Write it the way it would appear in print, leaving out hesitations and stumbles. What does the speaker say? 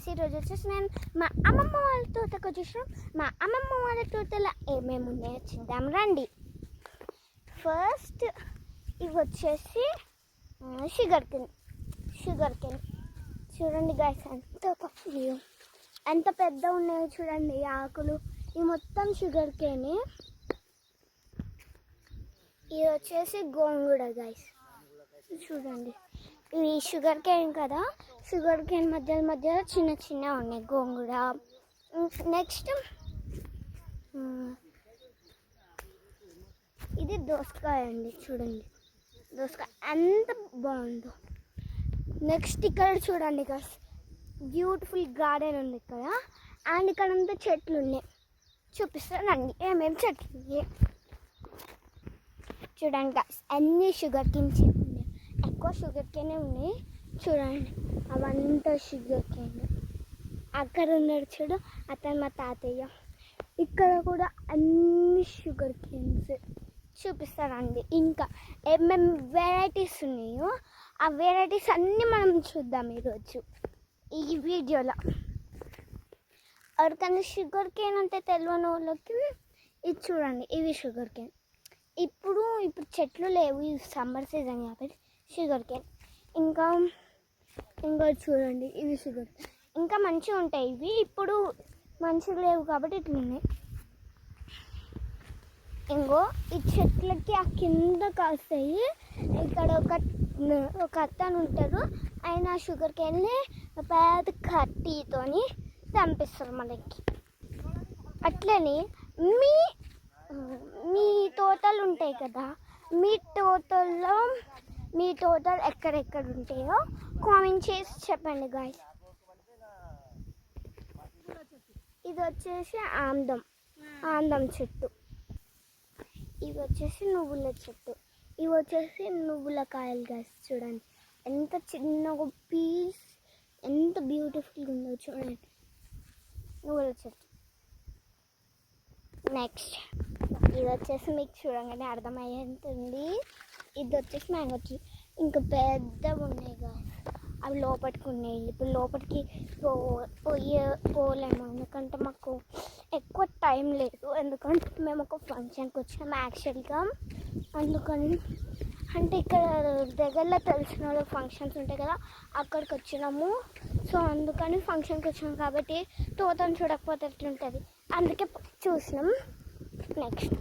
Guys, ఈరోజు వచ్చేసి నేను మా అమ్మమ్మ వాళ్ళ తోటకు వచ్చేసాం. మా అమ్మమ్మ వాళ్ళ తోటలో ఏమేమి ఉన్నాయో చూద్దాం రండి. ఫస్ట్ ఇవి వచ్చేసి షుగర్ కేన్ చూడండి గైస్, ఎంత పెద్ద ఉన్నాయో చూడండి ఆకులు. ఇవి మొత్తం షుగర్ కేన్. ఇది వచ్చేసి గోంగూర గైస్, చూడండి. ఇవి షుగర్ కేన్ కదా, షుగర్ కేన్ మధ్యలో చిన్న చిన్న ఉన్నాయి గోంగూర. నెక్స్ట్ ఇది దోసకాయ అండి, చూడండి దోసకాయ ఎంత బాగుందో. నెక్స్ట్ ఇక్కడ చూడండి గైస్, బ్యూటిఫుల్ గార్డెన్ ఉంది ఇక్కడ. అండ్ ఇక్కడ అంతా చెట్లు ఉన్నాయి, చూపిస్తానండి ఏమేమి చెట్లు ఉన్నాయి. చూడండి గైస్, అన్ని షుగర్ కేన్ చెట్లు ఉన్నాయి, ఎక్కువ షుగర్ కేనే ఉన్నాయి. చూడండి అవంతా షుగర్ కేన్. అక్కడ ఉన్నాడు చూడు, అతను మా తాతయ్య. ఇక్కడ కూడా అన్ని షుగర్ కేన్స్ చూపిస్తానండి. ఇంకా ఏమేమి వెరైటీస్ ఉన్నాయో ఆ వెరైటీస్ అన్నీ మనం చూద్దాం ఈరోజు ఈ వీడియోలో. ఎవరికైనా షుగర్ కేన్ అంటే తెలియని వాళ్ళకి ఇది చూడండి, ఇవి షుగర్ కేన్. ఇప్పుడు చెట్లు లేవు, ఇవి సమ్మర్ సీజన్ కాబట్టి షుగర్ కేన్. ఇంకా చూడండి ఇవి షుగర్ కేన్, ఇంకా మంచిగా ఉంటాయి ఇవి. ఇప్పుడు మంచిగా లేవు కాబట్టి ఇట్లా ఉన్నాయి. ఇంకో ఈ చెట్లకి ఆ కింద కాస్తాయి. ఇక్కడ ఒక అతను ఉంటారు, ఆయన షుగర్ కేన్ని పెద్ద కట్టితోని చంపిస్తారు మనకి. అట్లని మీ తోటలు ఉంటాయి కదా, మీ తోటలు ఎక్కడెక్కడ ఉంటాయో కామెంట్ చేసి చెప్పండి గాయ్స్. ఇది వచ్చేసి ఆందం చెట్టు, ఇవి వచ్చేసి నువ్వుల చెట్టు, ఇవి వచ్చేసి నువ్వుల కాయలు గాయ్స్. చూడండి ఎంత చిన్నగా పీస్, ఎంత బ్యూటిఫుల్గా ఉందో చూడండి నువ్వుల చెట్టు. నెక్స్ట్ ఇది వచ్చేసి మీకు చూడంగానే అర్థమయ్యేంతుంది, ఇది వచ్చేసి మ్యాంగో ట్రీ. ఇంకా పెద్దగా ఉన్నాయి గాయ్స్, అవి లోపలికి ఉన్నాయి. ఇప్పుడు లోపలికి పోలేము, ఎందుకంటే మాకు ఎక్కువ టైం లేదు. ఎందుకంటే మేము ఒక ఫంక్షన్కి వచ్చాము యాక్చువల్గా, అందుకని. అంటే ఇక్కడ దగ్గరలో తెలిసిన వాళ్ళ ఫంక్షన్స్ ఉంటాయి కదా, అక్కడికి వచ్చినాము. సో అందుకని ఫంక్షన్కి వచ్చినాము కాబట్టి తోటను చూడకపోతే ఎట్లుంటుంది, అందుకే చూసినాం. నెక్స్ట్